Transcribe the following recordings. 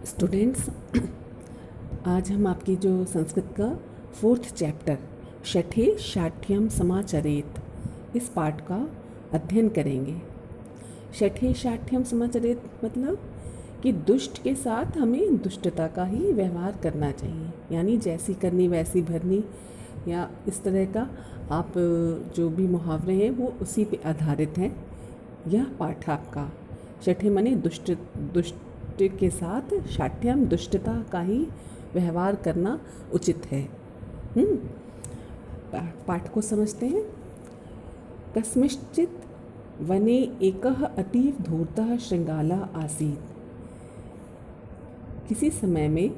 Students, आज हम आपकी जो संस्कृत का 4th चैप्टर शठे शाठ्यम समाचरेत इस पाठ का अध्ययन करेंगे। शठे शाठ्यम समाचरेत मतलब कि दुष्ट के साथ हमें दुष्टता का ही व्यवहार करना चाहिए, यानी जैसी करनी वैसी भरनी, या इस तरह का आप जो भी मुहावरे हैं वो उसी पे आधारित हैं। यह पाठ आपका शठे माने दुष्ट के साथ शाठ्यम दुष्टता का ही व्यवहार करना उचित है। पाठ को समझते हैं। कस्मिंश्चित् वने एकः अतीव धूर्तः शृंगाला आसीत्। किसी समय में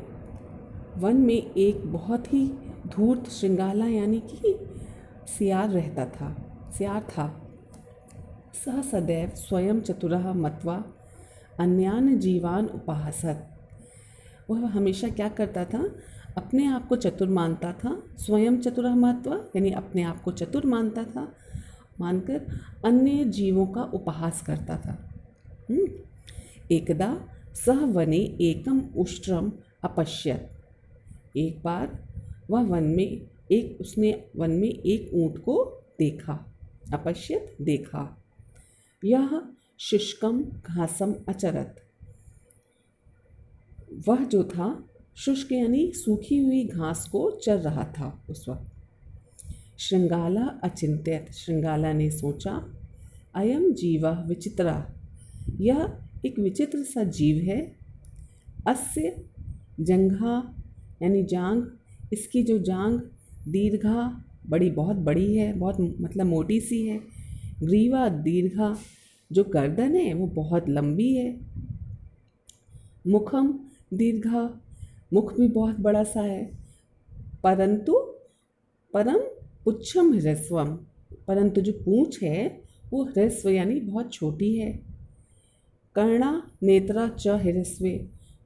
वन में एक बहुत ही धूर्त शृंगाला यानी कि सियार था। सः सदैव स्वयं चतुरः मत्वा अन्यान जीवान उपासत। वह हमेशा क्या करता था, अपने आप को चतुर मानता था। स्वयं चतुरः मत्वा यानी अपने आप को चतुर मानता था, मानकर अन्य जीवों का उपहास करता था। एकदा सह वने एकम उष्ट्रम अपश्यत। एक बार उसने वन में एक ऊँट को देखा। अपश्यत देखा। यह शुष्कम घासम अचरत। वह जो था शुष्क यानी सूखी हुई घास को चर रहा था उस वक्त। शृंगाला अचिंत्यत। शृंगाला ने सोचा, अयम जीवः विचित्रा, यह एक विचित्र सा जीव है। अस्य जंघा यानी जांग, इसकी जो जांग दीर्घा बहुत बड़ी है, बहुत मतलब मोटी सी है। ग्रीवा दीर्घा, जो गर्दन है वो बहुत लंबी है। मुखम दीर्घा, मुख भी बहुत बड़ा सा है। परम पुच्छम ह्रस्वम, परंतु जो पूँछ है वो ह्रस्व यानी बहुत छोटी है। कर्णा नेत्रा च ह्रस्वे,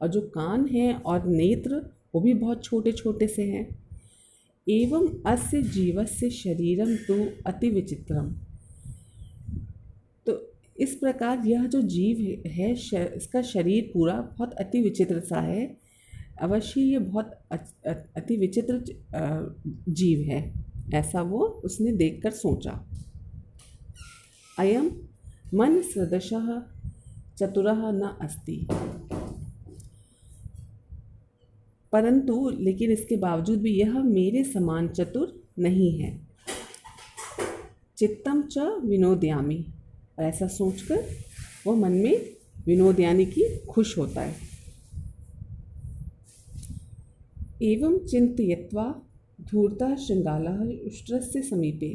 और जो कान है और नेत्र वो भी बहुत छोटे छोटे से हैं। एवं अस्य जीवस्य शरीरम तो अति विचित्रम। तो इस प्रकार यह जो जीव है इसका शरीर पूरा बहुत अति विचित्र सा है। अवश्य ये बहुत अति विचित्र जीव है, ऐसा वो उसने देखकर सोचा। अयम मन सदृशः चतुरः न अस्ति, परंतु लेकिन इसके बावजूद भी यह मेरे समान चतुर नहीं है। चित्तम च विनोदयामि, ऐसा सोचकर वो मन में विनोद यानी कि खुश होता है। एवं चिंतयित्वा धूर्तः शृंगालः उष्ट्रस्य समीपे।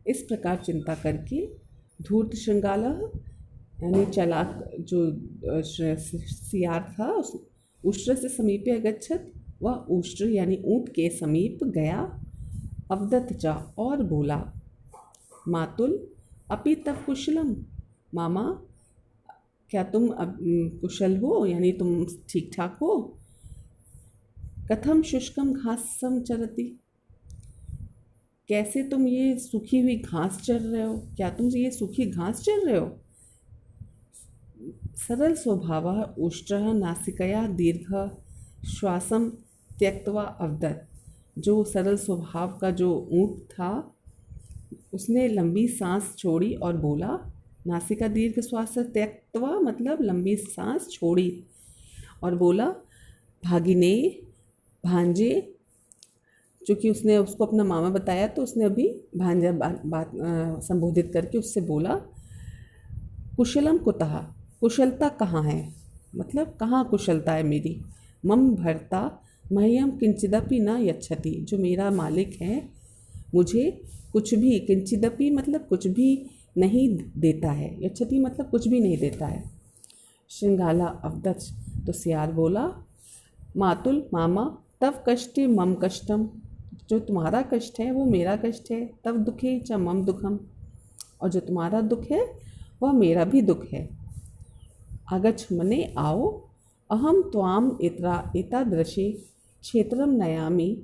इस प्रकार चिंता करके धूर्त शृंगालः यानी चालाक जो सियार था उस उष्ट्रस्य समीपे अगच्छत, वह उष्ट्र यानी ऊँट के समीप गया। अवदत च, और बोला, मातुल अपि तव कुशलम, मामा क्या तुम अब कुशल हो, यानी तुम ठीक ठाक हो। कथम शुष्कम घासम चरति, कैसे तुम ये सूखी हुई घास चर रहे हो, क्या तुम ये सूखी घास चर रहे हो। सरल स्वभावः उष्ट्रः नासिकया दीर्घ श्वासम त्यक्त्वा अवदत। जो सरल स्वभाव का जो ऊँट था उसने लंबी सांस छोड़ी और बोला। नासिका दीर्घ श्वास त्यक्त्वा मतलब लंबी सांस छोड़ी और बोला, भागिने भांजे। चूँकि उसने उसको अपना मामा बताया तो उसने अभी भांजा बात संबोधित करके उससे बोला, कुशलम कुतः, कुशलता कहाँ है, मतलब कहाँ कुशलता है मेरी। मम भर्ता मह्यम किंचिदपि न यच्छति, जो मेरा मालिक है मुझे कुछ भी, किंचिदपि मतलब कुछ भी नहीं देता है, यच्छति मतलब कुछ भी नहीं देता है। शृंगाला अवदत, तो सियार बोला, मातुल मामा तव कष्टे मम कष्टम, जो तुम्हारा कष्ट है वो मेरा कष्ट है। तव दुखे च मम दुखम, और जो तुम्हारा दुख है वह मेरा भी दुख है। आगच्छ मने आओ, अहम त्वाम एतादृशे क्षेत्रम नयामि,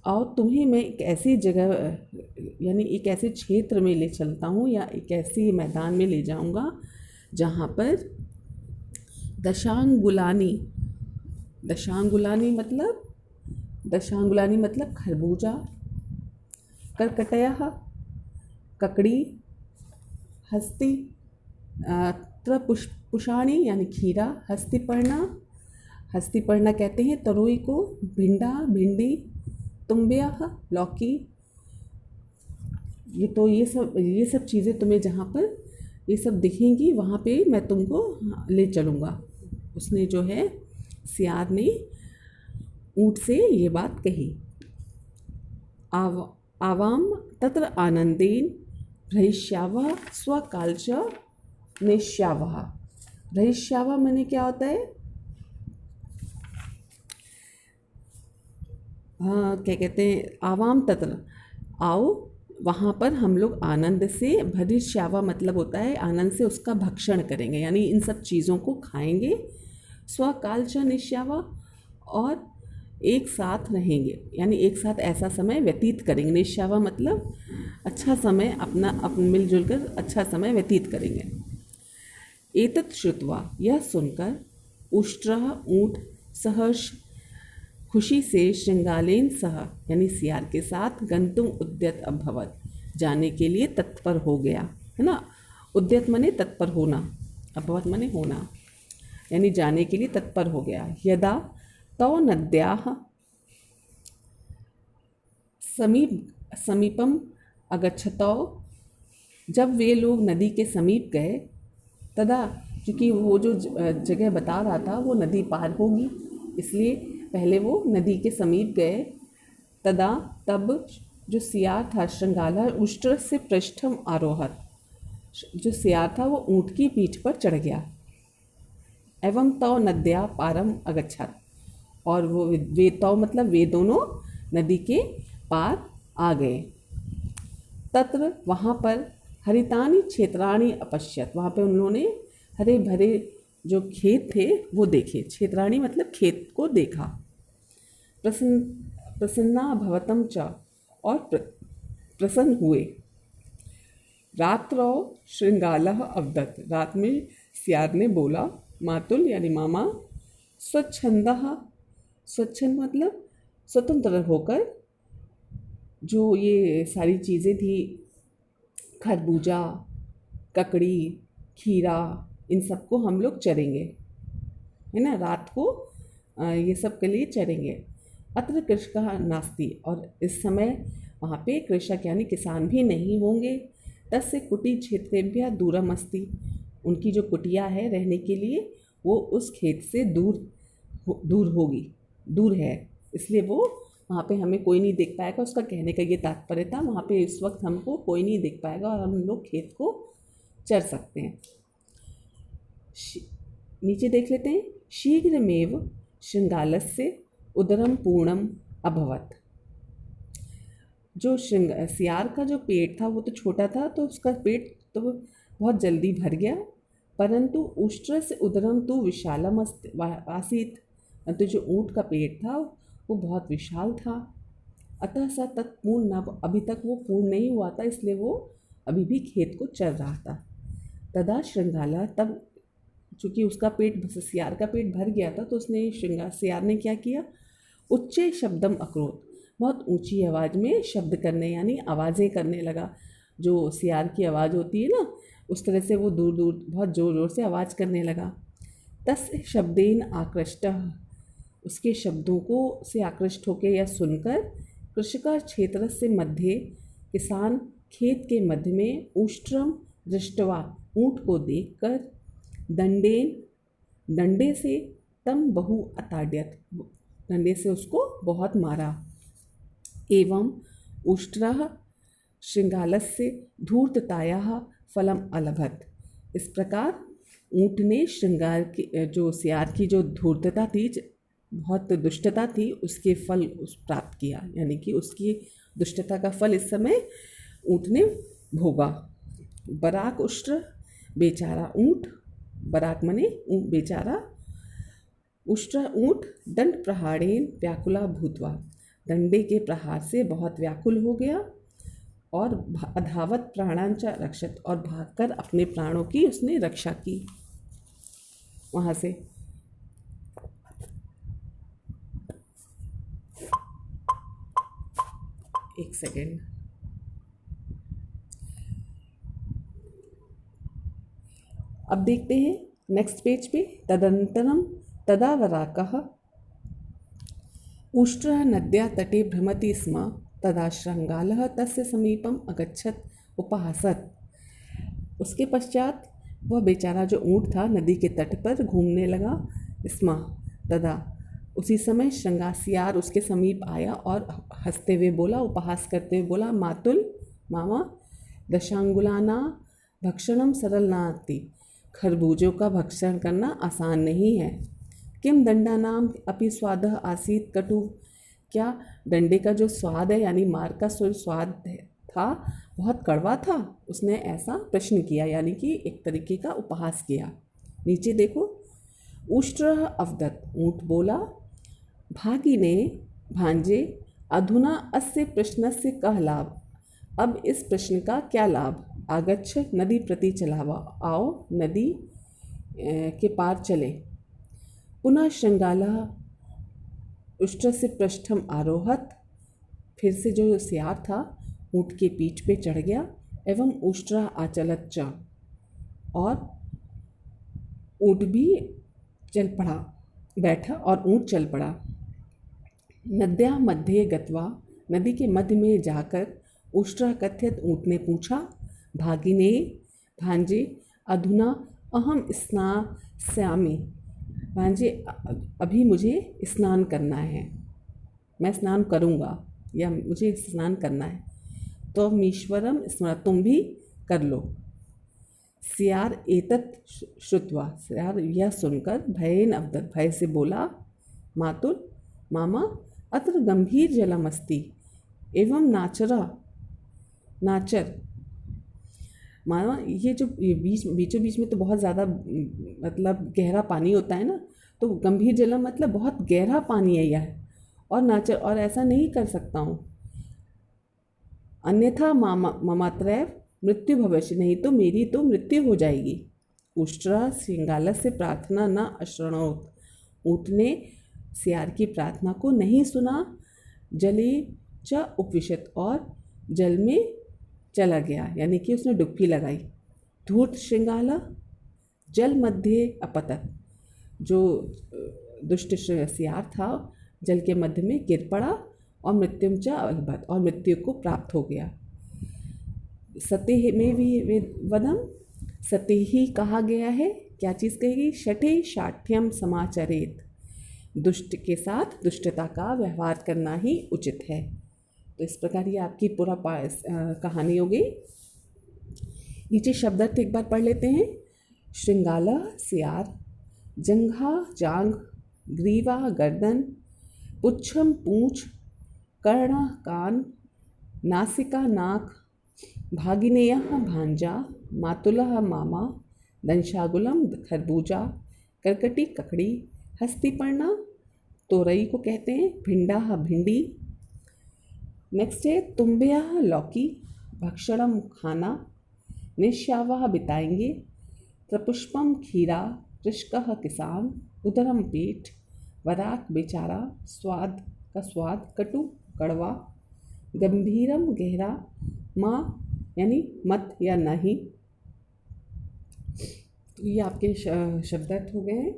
और तुम्हें मैं एक ऐसी जगह यानी एक ऐसे क्षेत्र में ले चलता हूँ या एक ऐसी मैदान में ले जाऊँगा जहाँ पर दशांगुलानी, दशांगुलानी मतलब, दशांगुलानी मतलब खरबूजा। कर्कटयः ककड़ी। हस्ती पुषाणी यानी खीरा। हस्तिपर्णा, हस्तिपर्णा कहते हैं तरोई को। भिंडा भिंडी। तुम्ब्याः लौकी। ये सब चीज़ें तुम्हें जहाँ पर ये सब दिखेंगी वहाँ पे मैं तुमको ले चलूँगा। उसने जो है सियार ने ऊँट से ये बात कही। आवाम तत्र आनंदेन भ्रहिष्यावः स्वकालच नेष्यावः। भ्रहिष्यावः मैंने क्या होता है, हाँ क्या कहते हैं, आवाम तत्र आओ वहाँ पर हम लोग आनंद से, भरिष्यावा मतलब होता है आनंद से उसका भक्षण करेंगे, यानी इन सब चीज़ों को खाएंगे। स्वकालच निश्यावा और एक साथ रहेंगे, यानी एक साथ ऐसा समय व्यतीत करेंगे। निश्यावा मतलब अच्छा समय अपना मिलजुल कर अच्छा समय व्यतीत करेंगे। एतत् श्रुत्वा यह सुनकर उष्ट्रः ऊँट सहर्ष खुशी से श्रृंगालेन सह यानी सियार के साथ गंतुम उद्यत अभवत जाने के लिए तत्पर हो गया, है ना। उद्यत मने तत्पर होना, अभवत मने होना, यानी जाने के लिए तत्पर हो गया। यदा तौ नद्याः समीपम अगच्छतौ, जब वे लोग नदी के समीप गए, तदा क्योंकि वो जो जगह बता रहा था वो नदी पार होगी, इसलिए पहले वो नदी के समीप गए। तदा तब जो सियार था श्रृंगाला उष्ट्र से पृष्ठम आरोहत, जो सियार था वो ऊँट की पीठ पर चढ़ गया। एवं तौ नद्या पारम अगच्छत, और वो वे तौ मतलब वे दोनों नदी के पार आ गए। तत्र वहाँ पर हरितानि क्षेत्राणि अपश्यत, वहाँ पे उन्होंने हरे भरे जो खेत थे वो देखे। क्षेत्राणि मतलब खेत को देखा। प्रसन्ना भवतम च, और प्रसन्न हुए। रात्रौ श्रृंगालः अवदत्, रात में सियार ने बोला, मातुल यानी मामा, स्वच्छंदः, स्वच्छंद मतलब स्वतंत्र होकर, जो ये सारी चीज़ें थी खरबूजा ककड़ी खीरा, इन सबको हम लोग चरेंगे, है ना, रात को ये सब के लिए चरेंगे। अत्र कृषकः नास्ति, और इस समय वहाँ पे कृषक यानी किसान भी नहीं होंगे। तस्य कुटी क्षेत्रेभ्यः दूरम अस्ति, उनकी जो कुटिया है रहने के लिए वो उस खेत से दूर होगी, दूर है, इसलिए वो वहाँ पे हमें कोई नहीं देख पाएगा। उसका कहने का ये तात्पर्य था, वहाँ पे इस वक्त हमको कोई नहीं देख पाएगा और हम लोग खेत को चर सकते हैं। नीचे देख लेते हैं। शीघ्रमेव श्रृंगालस्य उदरम पूर्णम अभवत, जो सियार का जो पेट था वो तो छोटा था, तो उसका पेट तो बहुत जल्दी भर गया, परंतु उष्ट्र से उदरम तो विशालम आसीत, तो जो ऊँट का पेट था वो बहुत विशाल था। अतः स तत्पूर्ण न, अभी तक वो पूर्ण नहीं हुआ था, इसलिए वो अभी भी खेत को चर रहा था। तदा श्रृंगाला, तब चूँकि उसका पेट, सियार का पेट भर गया था, तो उसने सियार ने क्या किया, उच्चे शब्दम अकरोत, बहुत ऊंची आवाज़ में शब्द करने यानी आवाज़ें करने लगा। जो सियार की आवाज़ होती है ना, उस तरह से वो दूर दूर बहुत ज़ोर ज़ोर से आवाज़ करने लगा। तस्य शब्देन आकृष्टः, उसके शब्दों को से आकृष्ट होकर या सुनकर, कृषिका क्षेत्र से मध्य, किसान खेत के मध्य में, उष्ट्रम दृष्टवा, ऊँट को देखकर, दंडेन, डंडे से, तम बहु अताड्यत, डंडे से उसको बहुत मारा। एवं उष्ट्रः श्रृंगालस्य धूर्ततायाः फलम अलभत, इस प्रकार ऊँट ने श्रृंगार की, जो सियार की जो धूर्तता थी, बहुत दुष्टता थी, उसके फल प्राप्त किया, यानी कि उसकी दुष्टता का फल इस समय ऊँट ने भोगा। बराक उष्ट्र बेचारा ऊँट, बराक मने बेचारा, उष्ट्र ऊँट दंड प्रहारेण व्याकुला भूतवा, डंडे के प्रहार से बहुत व्याकुल हो गया, और अधावत प्राणांच रक्षत, और भागकर अपने प्राणों की उसने रक्षा की। वहाँ से। एक सेकेंड। अब देखते हैं नेक्स्ट पेज पे। तदनन्तरं तदा वराकः उष्ट्रः नद्या तटे भ्रमति स्म, तदा श्रृंगालः तस्य समीपम् अगच्छत् उपहासत्। उसके पश्चात वह बेचारा जो ऊँट था नदी के तट पर घूमने लगा स्म, तदा उसी समय श्रृंगासियार उसके समीप आया और हंसते हुए बोला, उपहास करते हुए बोला, मातुल मामा, दशांगुलाना भक्षणम सरल नास्ति। खरबूजों का भक्षण करना आसान नहीं है। किम दंडानाम अपि स्वादः आसीत कटु। क्या डंडे का जो स्वाद है यानी मार का स्वाद था बहुत कड़वा था। उसने ऐसा प्रश्न किया, यानी कि एक तरीके का उपहास किया। नीचे देखो, उष्ट्रः अवदत्, ऊँट बोला, भागिने भांजे, अधुना अस्य प्रश्नस्य कः लाभ। अब इस प्रश्न का क्या लाभ। आगच्छ नदी प्रति चलावा, आओ नदी के पार चले। पुनः श्रृंगालः उष्ट्रस्य पृष्ठम आरोहत, फिर से जो सियार था ऊँट के पीठ पे चढ़ गया। एवं उष्ट्रः आचलत च, और ऊँट भी चल पड़ा, बैठा और ऊँट चल पड़ा। नद्या मध्ये गत्वा, नदी के मध्य में जाकर उष्ट्रः कथयत, ऊँट ने पूछा, भागिने भांजे, अधुना अहम स्नास्यामि। भांजे अभी मुझे स्नान करना है, मैं स्नान करूँगा या मुझे स्नान करना है। तो मीश्वरम स्मर, तुम भी कर लो। सियार एतत् श्रुत्वा, सियार यह सुनकर भयेन अवदत्, भय से बोला, मातुल मामा, अत्र गंभीर जलमस्ति एवं नाचर। मामा ये जो बीचों बीच में तो बहुत ज़्यादा मतलब गहरा पानी होता है ना, तो गंभीर जलम मतलब बहुत गहरा पानी है यह, और नाचर, और ऐसा नहीं कर सकता हूँ। अन्यथा ममात्रैव मृत्यु भविष्य, नहीं तो मेरी तो मृत्यु हो जाएगी। उष्ट्रः श्रृंगालस्य प्रार्थना न अश्रणोत, ऊँट ने सियार की प्रार्थना को नहीं सुना। जले च उपविशत, और जल में चला गया, यानी कि उसने डुबकी लगाई। धूर्त श्रृंगाला जल मध्य अपतत, जो दुष्ट सियार था जल के मध्य में गिर पड़ा और मृत्युंच अलभत, और मृत्यु को प्राप्त हो गया। सत्य में भी वदम, सत्य ही कहा गया है। क्या चीज़ कहेगी, शठे शाठ्यम समाचरेत, दुष्ट के साथ दुष्टता का व्यवहार करना ही उचित है। तो इस प्रकार ये आपकी पूरा कहानी हो गई। नीचे शब्दार्थ एक बार पढ़ लेते हैं। श्रृंगाला सियार, जंघा जांघ, ग्रीवा गर्दन, पुच्छम पूंछ, कर्ण कान, नासिका नाक, भागिनेयः भांजा, मातुलः मामा, दंशागुलम खरबूजा, करकटी ककड़ी, हस्तिपर्णा तोरई को कहते हैं, भिंडा भिंडी। नेक्स्ट है तुम्बया लौकी, भक्षणम खाना, निश्यावा बिताएंगे, त्रपुष्पम खीरा, कृषकः किसान, उदरम पेट, वराक बेचारा, स्वाद का स्वाद, कटु कड़वा, गंभीरम गहरा, माँ यानी मत या नहीं। तो ये आपके शब्दार्थ हो गए हैं।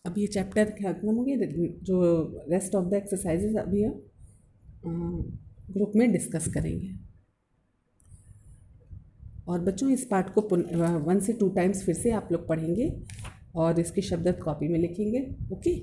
अब ये चैप्टर खत्म हो गया। जो रेस्ट ऑफ द एक्सरसाइजेज अभी हम ग्रुप में डिस्कस करेंगे। और बच्चों इस पार्ट को 1 से 2 टाइम्स फिर से आप लोग पढ़ेंगे और इसके शब्दार्थ कॉपी में लिखेंगे। ओके।